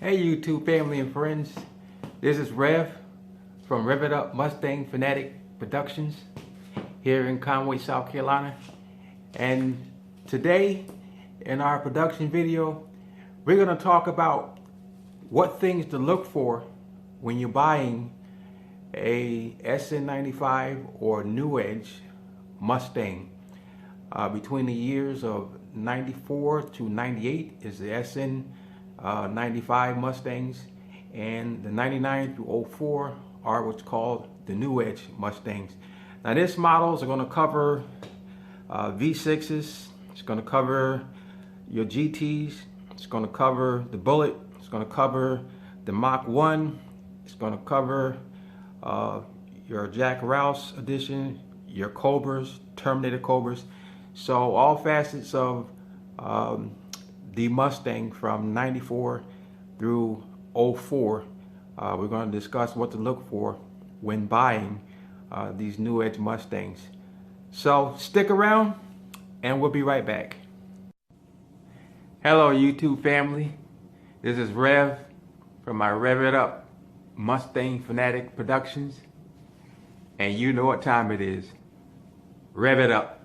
Hey YouTube family and friends, this is Rev from Rev It Up Mustang Fanatic Productions here in Conway, South Carolina. And today in our production video, we're going to talk about what things to look for when you're buying a SN95 or New Edge Mustang. Between the years of 94 to 98 is the SN 95 Mustangs, and the 99 through 04 are what's called the New Edge Mustangs. Now these models are going to cover V6s, it's going to cover your GTs, it's going to cover the Bullet, it's going to cover the Mach 1, it's going to cover your Jack Rouse edition, your Cobras, Terminator Cobras. So all facets of the Mustang from 94 through 04. We're going to discuss what to look for when buying these New Edge Mustangs. So stick around and we'll be right back. Hello YouTube family. This is Rev from my Rev It Up Mustang Fanatic Productions. And you know what time it is. Rev it up.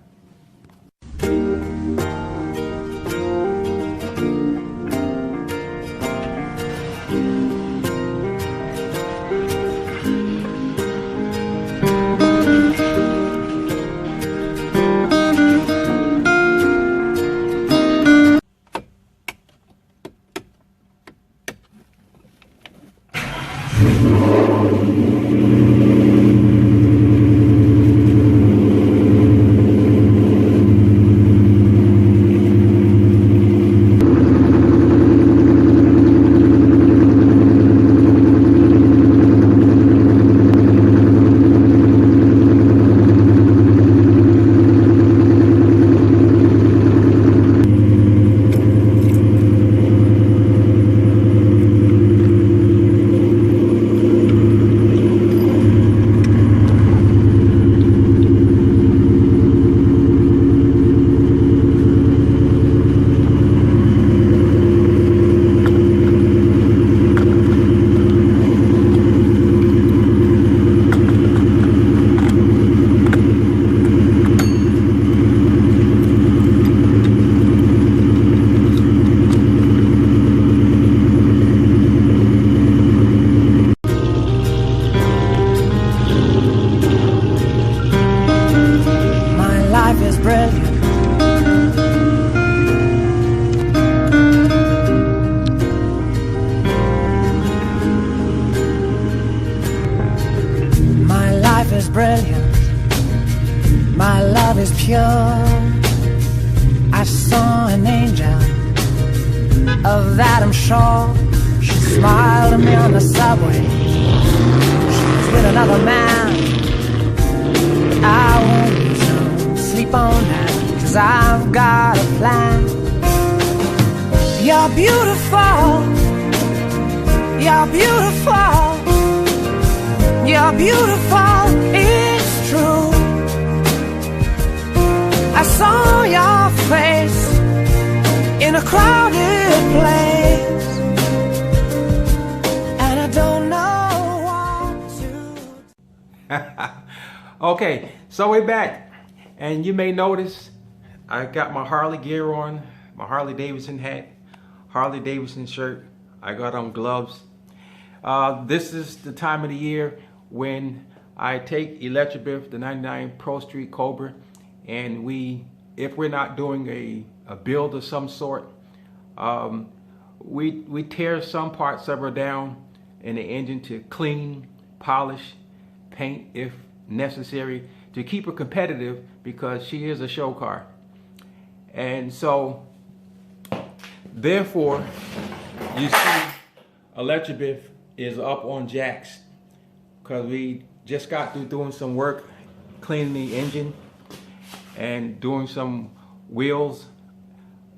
Brilliant, my love is pure. I saw an angel, of that I'm sure. She smiled at me on the subway, she was with another man. I won't sleep on that, 'cause I've got a plan. You're beautiful, you're beautiful, you're beautiful, it's true. I saw your face in a crowded place, and I don't know what to. Okay, so we're back, and you may notice I got my Harley gear on, my Harley Davidson hat, Harley Davidson shirt, I got on gloves. This is the time of the year when I take Electric the 99 Pro Street Cobra, and if we're not doing a build of some sort, we tear some parts of her down in the engine to clean, polish, paint if necessary, to keep her competitive, because she is a show car. And so therefore you see Electric is up on jacks, because we just got through doing some work cleaning the engine and doing some wheels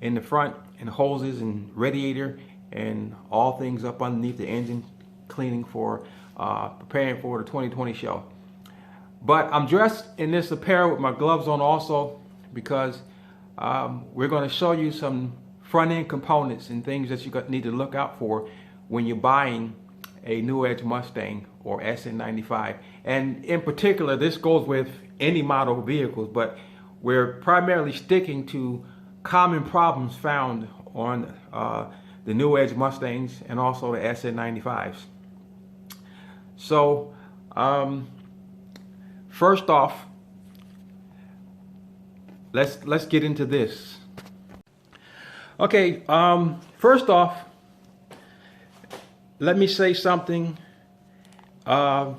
in the front and hoses and radiator and all things up underneath the engine, cleaning for preparing for the 2020 show. But I'm dressed in this apparel with my gloves on also, because we're going to show you some front end components and things that you need to look out for when you're buying a new Edge Mustang or SN95. And in particular, this goes with any model vehicles, but we're primarily sticking to common problems found on the new Edge Mustangs and also the SN95s. So first off, let's get into this. Okay, first off, let me say something to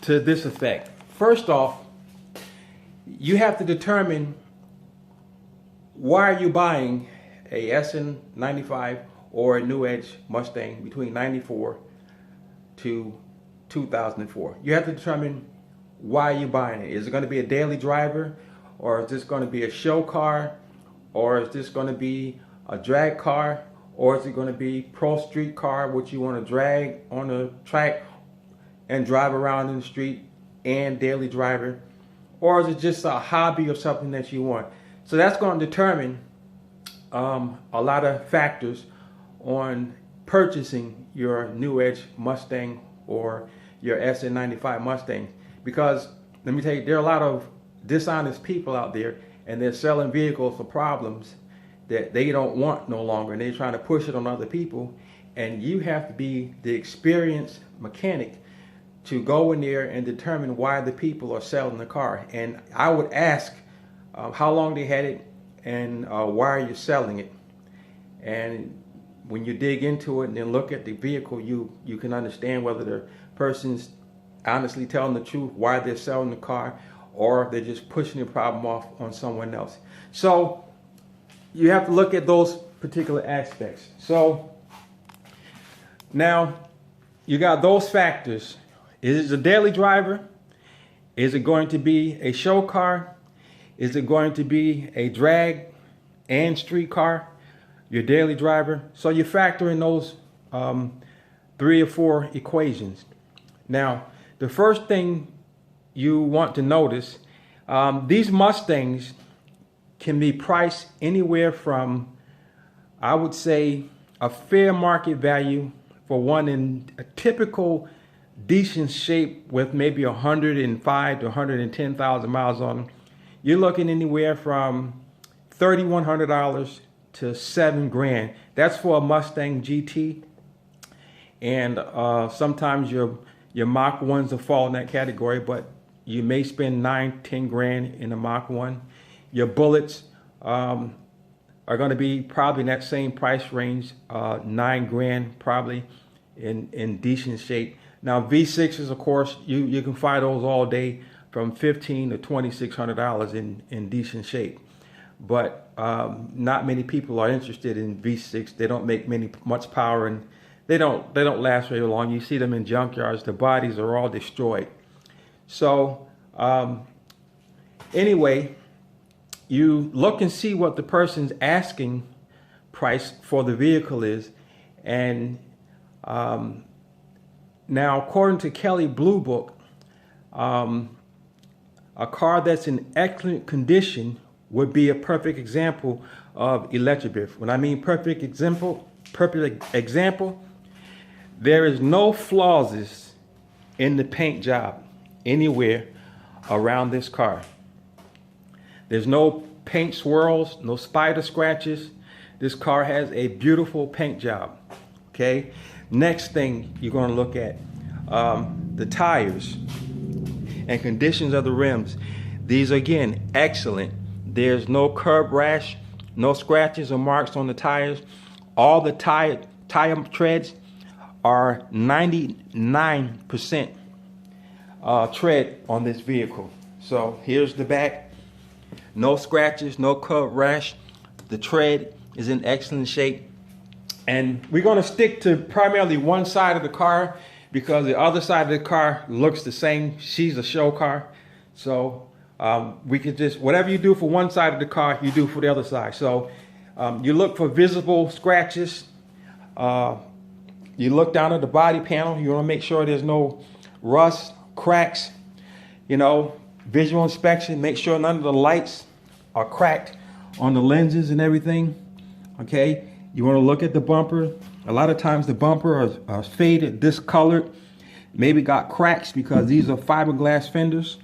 this effect. First off, you have to determine why are you buying a SN95 or a new Edge Mustang between 94 to 2004. You have to determine why you're buying it. Is it going to be a daily driver, or is this going to be a show car, or is this going to be a drag car, or is it going to be pro street car, which you want to drag on the track and drive around in the street, and daily driver, or is it just a hobby or something that you want? So that's going to determine a lot of factors on purchasing your new Edge Mustang or your SN95 Mustang. Because let me tell you, there are a lot of dishonest people out there, and they're selling vehicles for problems that they don't want no longer, and they're trying to push it on other people. And you have to be the experienced mechanic to go in there and determine why the people are selling the car. And I would ask how long they had it, and why are you selling it? And when you dig into it and then look at the vehicle, you can understand whether the person's honestly telling the truth why they're selling the car, or they're just pushing the problem off on someone else. So you have to look at those particular aspects. So now you got those factors. Is it a daily driver? Is it going to be a show car? Is it going to be a drag and street car? Your daily driver. So you factor in those 3 or 4 equations. Now, the first thing you want to notice, these Mustangs can be priced anywhere from, I would say, a fair market value for one in a typical decent shape with maybe 105 to 110,000 miles on them. You're looking anywhere from $3,100 to $7,000. That's for a Mustang GT. And sometimes your Mach 1s will fall in that category, but you may spend $9-10,000 in a Mach 1. Your Bullets are going to be probably in that same price range, $9,000 probably in decent shape. Now V6s, of course, you can find those all day from $1,500 to $2,600 in decent shape. But not many people are interested in V6. They don't make much power, and they don't last very long. You see them in junkyards. The bodies are all destroyed. So anyway, you look and see what the person's asking price for the vehicle is. And now, according to Kelley Blue Book, a car that's in excellent condition would be a perfect example of electric vehicle. When I mean perfect example, there is no flaws in the paint job anywhere around this car. There's no paint swirls, no spider scratches. This car has a beautiful paint job. Okay. Next thing you're going to look at, the tires and conditions of the rims. These are, again, excellent. There's no curb rash, no scratches or marks on the tires. All the tire treads are 99% tread on this vehicle. So here's the back. No scratches, no curb rash. The tread is in excellent shape. And we're going to stick to primarily one side of the car because the other side of the car looks the same. She's a show car. So we could just, whatever you do for one side of the car, you do for the other side. So you look for visible scratches. You look down at the body panel. You want to make sure there's no rust, cracks, visual inspection. Make sure none of the lights are cracked on the lenses and everything. Okay. You want to look at the bumper, A lot of times the bumper are faded, discolored, maybe got cracks because these are fiberglass fenders.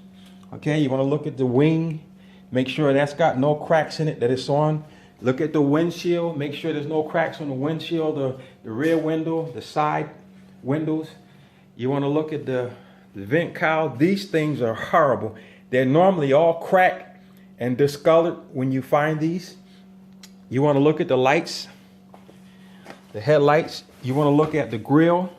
Okay, you want to look at the wing, make sure that's got no cracks in it, that it's on. Look at the windshield, make sure there's no cracks on the windshield, the rear window, the side windows. You want to look at the vent cowl. These things are horrible. They're normally all cracked and discolored when you find these. You want to look at the lights, the headlights. You want to look at the grill.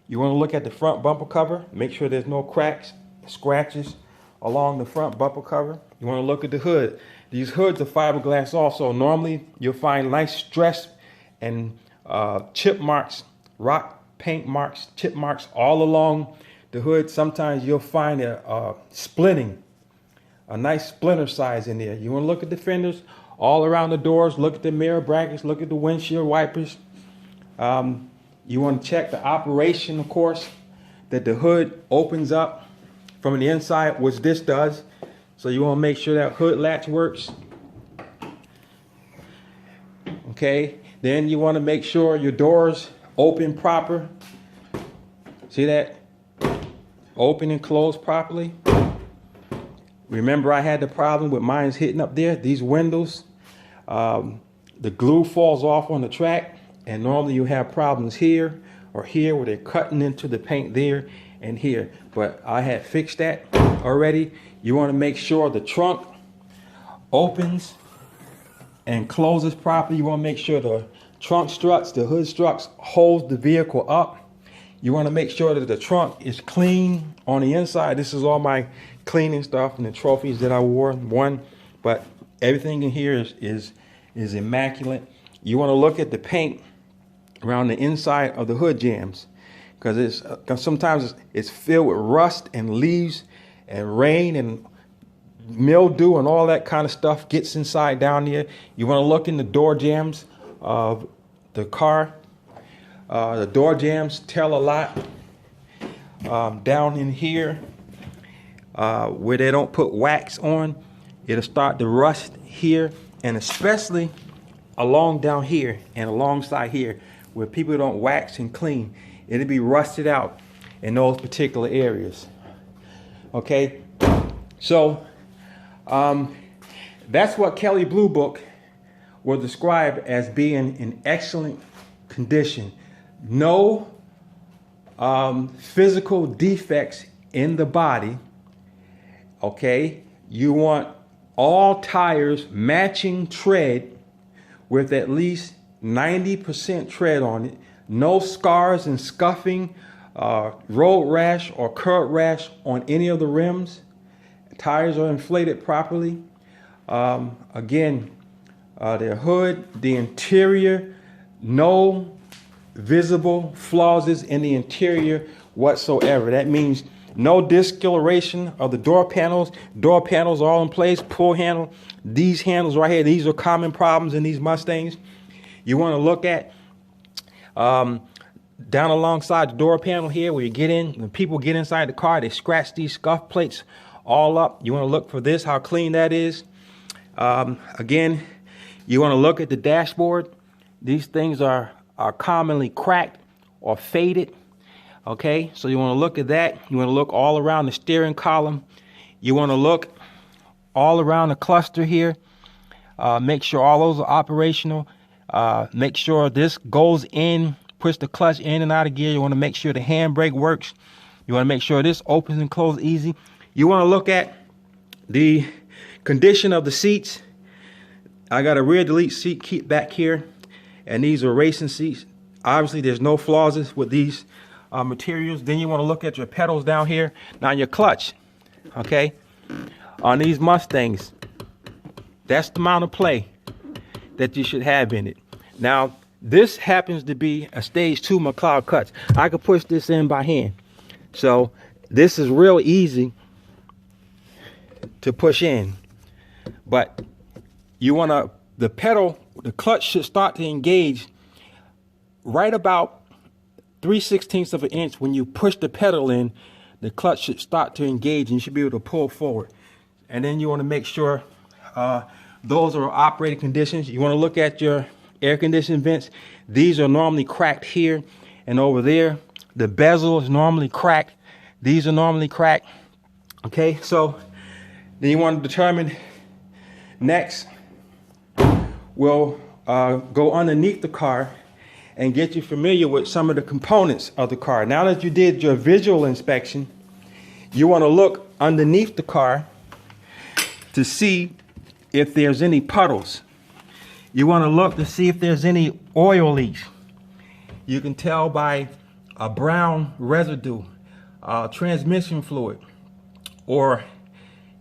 You want to look at the front bumper cover. Make sure there's no cracks, scratches along the front bumper cover. You want to look at the hood. These hoods are fiberglass also. Normally you'll find nice stress and chip marks, rock paint marks, chip marks all along the hood. Sometimes you'll find a splinting, a nice splinter size in there. You want to look at the fenders all around the doors. Look at the mirror brackets. Look at the windshield wipers. You want to check the operation, of course, that the hood opens up from the inside, which this does. So you want to make sure that hood latch works. Okay, then you want to make sure your doors open proper. See that? Open and close properly. Remember, I had the problem with mine's hitting up there. These windows, the glue falls off on the track, and normally you have problems here or here where they're cutting into the paint there and here. But I had fixed that already. You want to make sure the trunk opens and closes properly. You want to make sure the trunk struts, the hood struts holds the vehicle up. You want to make sure that the trunk is clean on the inside. This is all my cleaning stuff and the trophies that I won, but everything in here is immaculate. You want to look at the paint around the inside of the hood jambs, because sometimes it's filled with rust and leaves and rain and mildew and all that kind of stuff gets inside down there. You want to look in the door jambs of the car. The door jambs tell a lot. Down in here where they don't put wax on, it'll start to rust here, and especially along down here and alongside here where people don't wax and clean, it'll be rusted out in those particular areas. Okay, so that's what Kelley Blue Book will describe as being in excellent condition. No physical defects in the body. Okay, you want all tires matching tread with at least 90% tread on it. No scars and scuffing, road rash or curb rash on any of the rims. Tires are inflated properly. Again, the hood, the interior, no visible flaws in the interior whatsoever. That means no discoloration of the door panels. Door panels are all in place. Pull handle. These handles right here, these are common problems in these Mustangs. You want to look at down alongside the door panel here where you get in. When people get inside the car, they scratch these scuff plates all up. You want to look for this, how clean that is. Again, you want to look at the dashboard. These things are commonly cracked or faded. Okay, so you want to look at that. You want to look all around the steering column. You want to look all around the cluster here. Make sure all those are operational. Make sure this goes in, push the clutch in and out of gear. You want to make sure the handbrake works. You want to make sure this opens and closes easy. You want to look at the condition of the seats. I got a rear delete seat back here, and these are racing seats. Obviously, there's no flaws with these materials. Then you want to look at your pedals down here. Now your clutch, okay, on these Mustangs, that's the amount of play that you should have in it. Now, this happens to be a stage 2 McLeod clutch. I could push this in by hand. So this is real easy to push in. But you want to, the clutch should start to engage right about 3/16 of an inch. When you push the pedal in, the clutch should start to engage and you should be able to pull forward. And then you want to make sure those are operating conditions. You want to look at your air conditioning vents. These are normally cracked here and over there. The bezel is normally cracked. These are normally cracked. Okay, so then you want to determine next, we'll go underneath the car and get you familiar with some of the components of the car. Now that you did your visual inspection, you want to look underneath the car to see if there's any puddles. You want to look to see if there's any oil leaks. You can tell by a brown residue, transmission fluid, or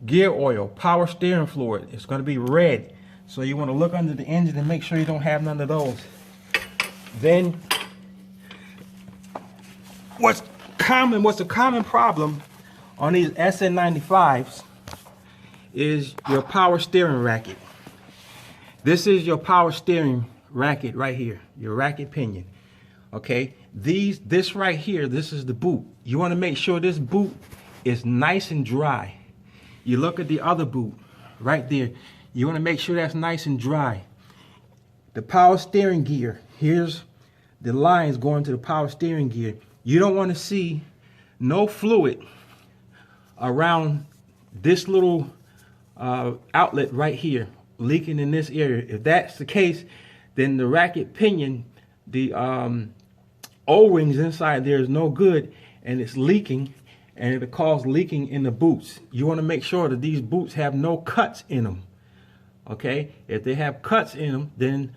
gear oil, power steering fluid. It's going to be red. So you want to look under the engine and make sure you don't have none of those. Then what's a common problem on these SN95s is your power steering racket. This is your power steering racket right here, your racket pinion. Okay, this right here, this is the boot. You want to make sure this boot is nice and dry. You look at the other boot right there. You want to make sure that's nice and dry. The power steering gear, here's the lines going to the power steering gear. You don't want to see no fluid around this little outlet right here leaking in this area. If that's the case, then the racket pinion, the O-rings inside there is no good, and it's leaking, and it'll cause leaking in the boots. You want to make sure that these boots have no cuts in them. Okay, if they have cuts in them, then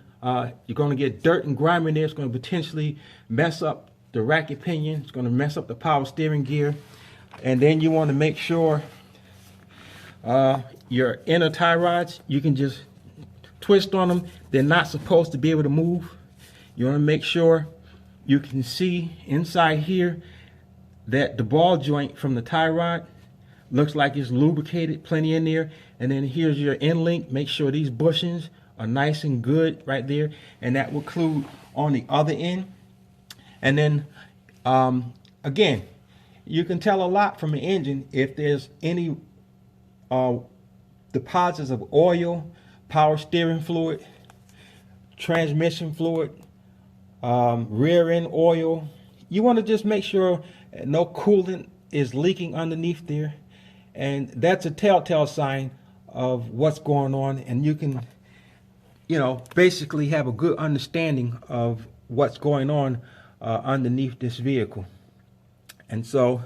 you're going to get dirt and grime in there. It's going to potentially mess up the racket pinion. It's going to mess up the power steering gear. And then you want to make sure your inner tie rods, you can just twist on them. They're not supposed to be able to move. You want to make sure you can see inside here that the ball joint from the tie rod looks like it's lubricated, plenty in there. And then here's your end link. Make sure these bushings are nice and good right there, and that will include on the other end. And then again, you can tell a lot from the engine if there's any deposits of oil, power steering fluid, transmission fluid, rear end oil. You want to just make sure no coolant is leaking underneath there, and that's a telltale sign of what's going on, and you can, you know, basically have a good understanding of what's going on underneath this vehicle. And so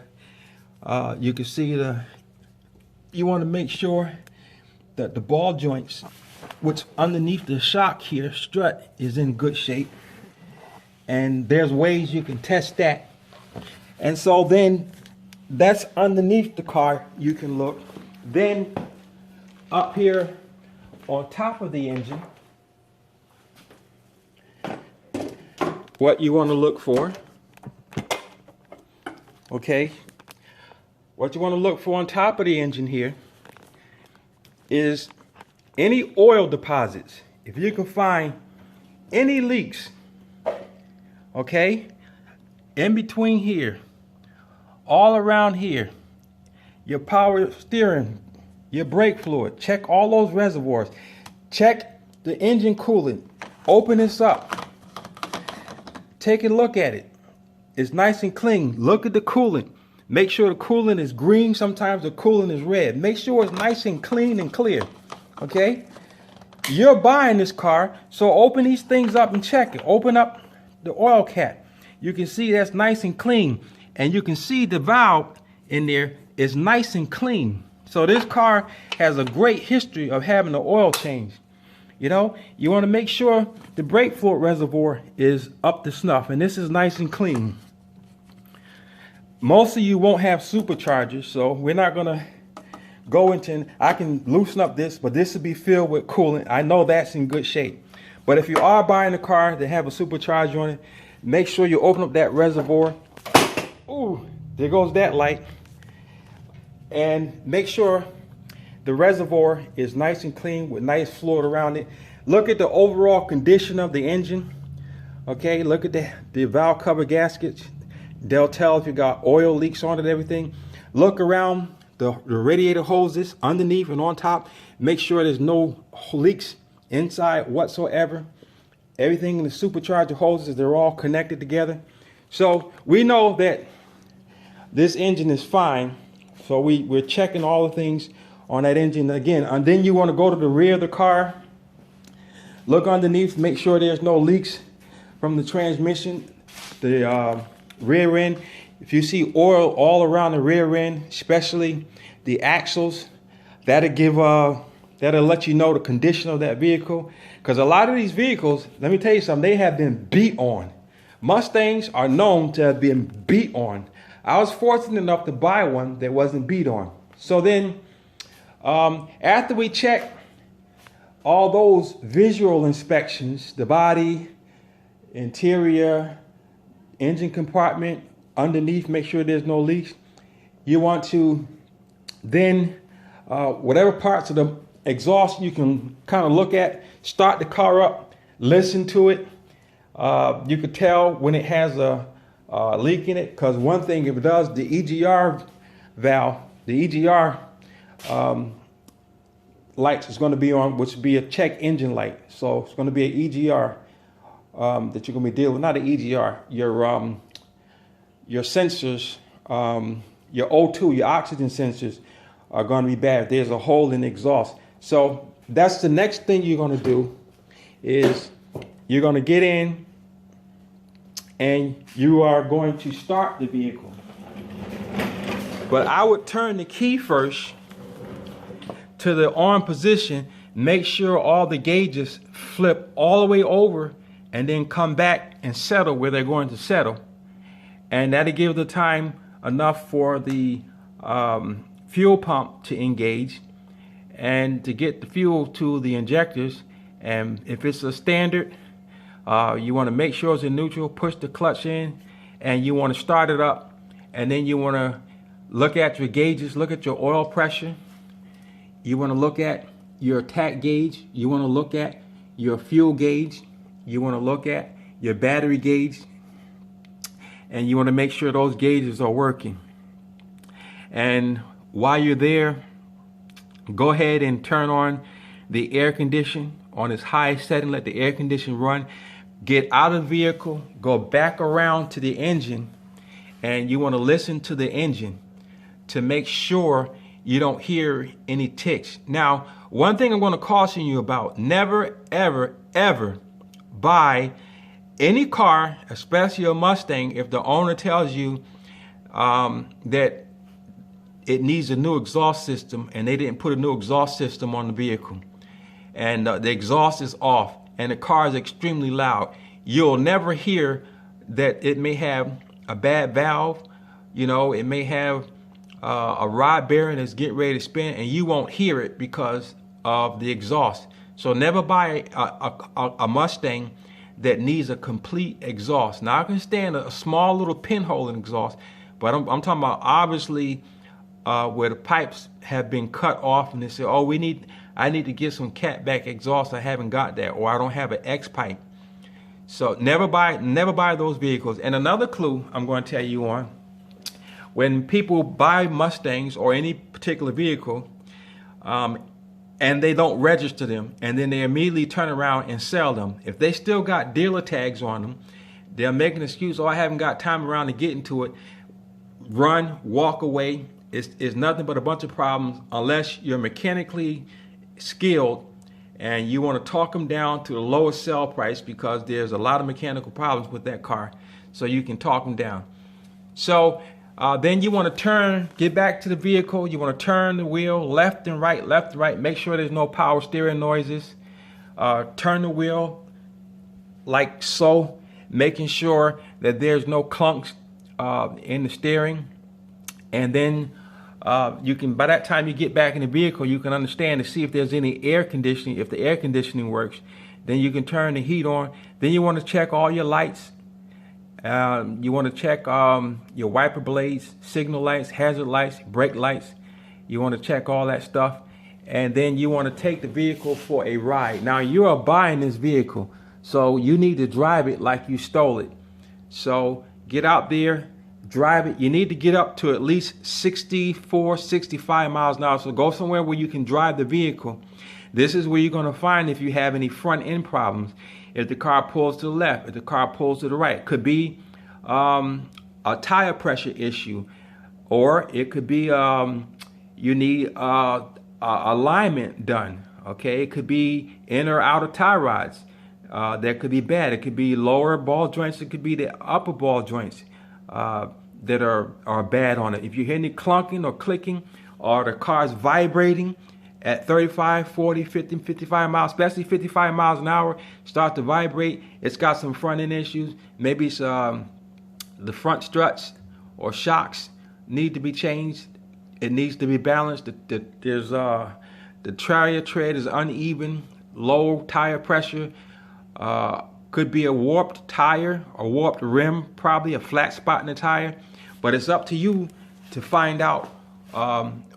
you can see you want to make sure that the ball joints, which underneath the shock here, strut, is in good shape. And there's ways you can test that. And so then that's underneath the car, you can look. Then up here on top of the engine, what you want to look for, okay, what you want to look for on top of the engine here is any oil deposits. If you can find any leaks, okay, in between here, all around here, your power steering, your brake fluid, check all those reservoirs, check the engine coolant, open this up, take a look at it. It's nice and clean. Look at the coolant. Make sure the coolant is green. Sometimes the coolant is red. Make sure it's nice and clean and clear. Okay? You're buying this car, so open these things up and check it. Open up the oil cap. You can see that's nice and clean. And you can see the valve in there is nice and clean. So this car has a great history of having an oil change. You know, you want to make sure the brake fluid reservoir is up to snuff, and this is nice and clean. Most of you won't have superchargers, so we're not going to go into, I can loosen up this, but this will be filled with coolant. I know that's in good shape. But if you are buying a car that have a supercharger on it, make sure you open up that reservoir. Ooh, there goes that light. And make sure the reservoir is nice and clean with nice fluid around it. Look at the overall condition of the engine. Okay, look at the valve cover gaskets. They'll tell if you got oil leaks on it and everything. Look around the radiator hoses underneath and on top. Make sure there's no leaks inside whatsoever. everything in the supercharger hoses, they're all connected together. So we know that this engine is fine. So we're checking all the things on that engine again. And then you want to go to the rear of the car, look underneath, make sure there's no leaks from the transmission, the rear end. If you see oil all around the rear end, especially the axles, that'll let you know the condition of that vehicle. Because a lot of these vehicles, let me tell you something, they have been beat on. Mustangs are known to have been beat on. I was fortunate enough to buy one that wasn't beat on. So then, after we check all those visual inspections, the body, interior, engine compartment, underneath, make sure there's no leaks, you want to then, whatever parts of the exhaust you can kind of look at, start the car up, listen to it. You could tell when it has a leak in it, because one thing, if it does, the EGR valve, the EGR lights is going to be on, which would be a check engine light. So it's going to be an EGR that you're going to be dealing with, not an EGR, your sensors, your O2, your oxygen sensors are going to be bad. There's a hole in the exhaust. So that's the next thing you're going to do, is you're going to get in and you are going to start the vehicle. But I would turn the key first to the on position, make sure all the gauges flip all the way over, and then come back and settle where they're going to settle. And that'll give the time enough for the fuel pump to engage and to get the fuel to the injectors. And if it's a standard, you want to make sure it's in neutral, push the clutch in, and you want to start it up. And then you want to look at your gauges, look at your oil pressure. You want to look at your attack gauge. You want to look at your fuel gauge. You want to look at your battery gauge. And you want to make sure those gauges are working. And while you're there, go ahead and turn on the air condition on its highest setting. Let the air condition run. Get out of the vehicle, go back around to the engine, and you want to listen to the engine to make sure you don't hear any ticks. Now, one thing I'm going to caution you about: never, ever, ever buy any car, especially a Mustang, if the owner tells you that it needs a new exhaust system and they didn't put a new exhaust system on the vehicle, and the exhaust is off and the car is extremely loud. You'll never hear that it may have a bad valve. You know, it may have a rod bearing that's getting ready to spin, and you won't hear it because of the exhaust. So never buy a Mustang that needs a complete exhaust. Now, I can stand a small little pinhole in exhaust, but I'm talking about obviously where the pipes have been cut off, and they say, oh, I need to get some catback exhaust. I haven't got that, or I don't have an X pipe. So never buy those vehicles. And another clue I'm going to tell you on: when people buy Mustangs or any particular vehicle, and they don't register them, and then they immediately turn around and sell them, if they still got dealer tags on them, they'll make an excuse: oh, I haven't got time around to get into it. Run, walk away. It's nothing but a bunch of problems unless you're mechanically skilled and you want to talk them down to the lowest sell price, because there's a lot of mechanical problems with that car, so you can talk them down. So then you want to get back to the vehicle. You want to turn the wheel left and right. Make sure there's no power steering noises. Turn the wheel like so, making sure that there's no clunks in the steering. And then you can, by that time you get back in the vehicle, you can understand to see if there's any air conditioning. If the air conditioning works, then you can turn the heat on. Then you want to check all your lights. You want to check your wiper blades, signal lights, hazard lights, brake lights. You want to check all that stuff. And then you want to take the vehicle for a ride. Now, you are buying this vehicle, so you need to drive it like you stole it. So get out there, drive it. You need to get up to at least 64, 65 miles an hour. So go somewhere where you can drive the vehicle. This is where you're going to find if you have any front end problems. if the car pulls to the left, if the car pulls to the right. It could be a tire pressure issue, or it could be you need alignment done. Okay, it could be inner or outer tie rods that could be bad. It could be lower ball joints. It could be the upper ball joints that are bad on it. If you hear any clunking or clicking, or the car's vibrating at 35, 40, 50, 55 miles, especially 55 miles an hour, start to vibrate, it's got some front end issues. Maybe it's the front struts or shocks need to be changed. It needs to be balanced. There's the tire tread is uneven, low tire pressure. Could be a warped tire, a warped rim, probably a flat spot in the tire. But it's up to you to find out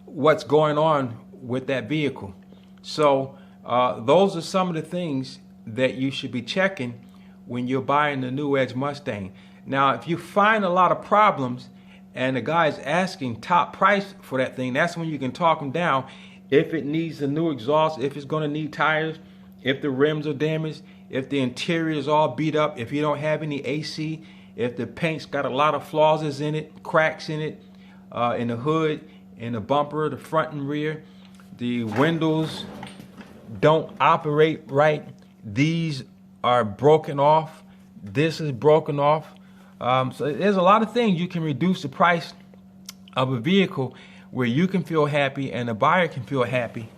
what's going on with that vehicle. So those are some of the things that you should be checking when you're buying the new Edge Mustang. Now, if you find a lot of problems and the guy's asking top price for that thing, that's when you can talk him down. If it needs a new exhaust, if it's going to need tires, if the rims are damaged, if the interior is all beat up, if you don't have any AC, if the paint's got a lot of flaws in it, cracks in it, in the hood, in the bumper, the front and rear, the windows don't operate right, these are broken off, this is broken off. So there's a lot of things you can reduce the price of a vehicle where you can feel happy and the buyer can feel happy.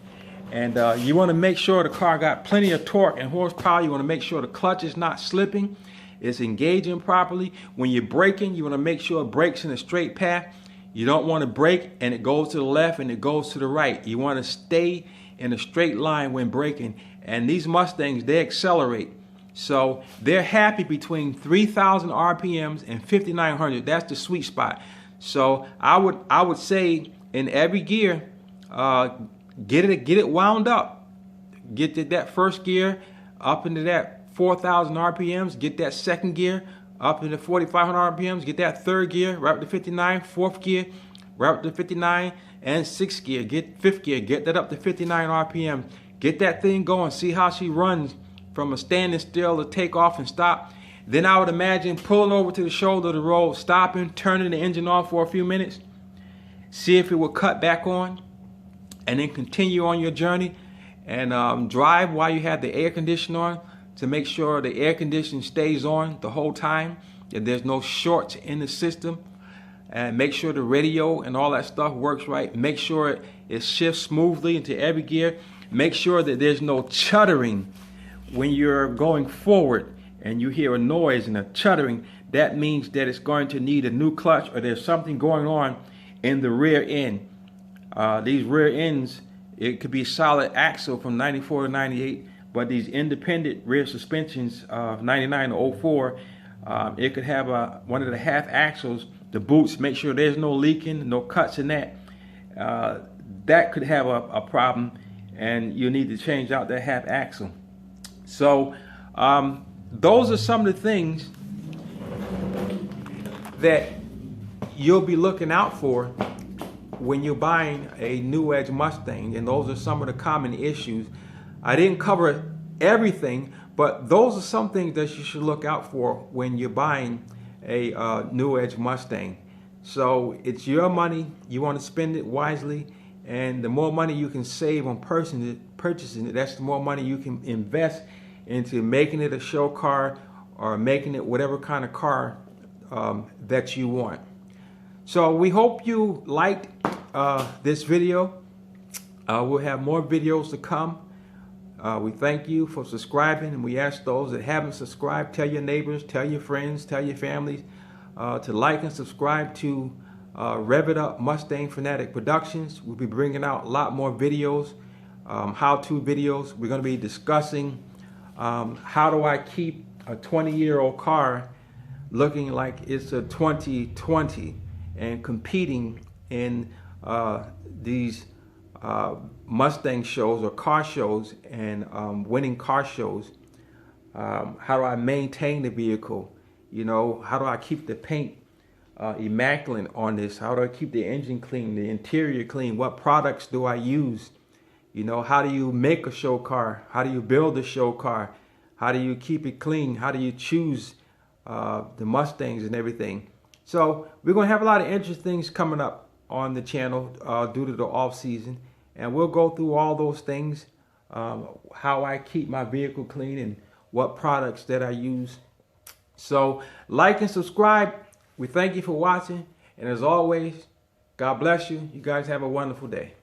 And you want to make sure the car got plenty of torque and horsepower. You want to make sure the clutch is not slipping, it's engaging properly. When you're braking, you want to make sure it brakes in a straight path. You don't want to brake and it goes to the left and it goes to the right. You want to stay in a straight line when braking. And these Mustangs, they accelerate. So they're happy between 3,000 RPMs and 5,900. That's the sweet spot. So I would say in every gear, get it wound up. Get that first gear up into that 4,000 RPMs. Get that second gear up into 4,500 RPMs. Get that third gear right up to 59. Fourth gear right up to 59. And sixth gear, fifth gear, get that up to 59 RPM. Get that thing going. See how she runs from a standing still to take off and stop. Then I would imagine pulling over to the shoulder of the road, stopping, turning the engine off for a few minutes. See if it will cut back on. And then continue on your journey and drive while you have the air conditioner on to make sure the air conditioning stays on the whole time, that there's no shorts in the system, and make sure the radio and all that stuff works right. Make sure it shifts smoothly into every gear. Make sure that there's no chuttering when you're going forward and you hear a noise and a chuttering. That means that it's going to need a new clutch or there's something going on in the rear end. These rear ends, it could be solid axle from 94 to 98, but these independent rear suspensions of 99 to 04, it could have one of the half axles, the boots, make sure there's no leaking, no cuts in that. That could have a problem and you need to change out that half axle. So those are some of the things that you'll be looking out for when you're buying a new Edge Mustang, and those are some of the common issues. I didn't cover everything, but those are some things that you should look out for when you're buying a new Edge Mustang. So it's your money, you want to spend it wisely, and the more money you can save on purchasing it, that's the more money you can invest into making it a show car or making it whatever kind of car that you want. So we hope you liked this video. We'll have more videos to come. We thank you for subscribing, and we ask those that haven't subscribed, tell your neighbors, tell your friends, tell your families to like and subscribe to Rev It Up Mustang Fanatic Productions. We'll be bringing out a lot more videos, how-to videos. We're going to be discussing how do I keep a 20-year-old car looking like it's a 2020 and competing in these Mustang shows or car shows and winning car shows. How do I maintain the vehicle? You know, how do I keep the paint immaculate on this? How do I keep the engine clean, the interior clean? What products do I use? You know, how do you make a show car? How do you build a show car? How do you keep it clean? How do you choose the Mustangs and everything? So we're going to have a lot of interesting things coming up on the channel due to the off season, and we'll go through all those things, how I keep my vehicle clean and what products that I use. So like and subscribe. We thank you for watching, and as always, God bless you. You guys have a wonderful day.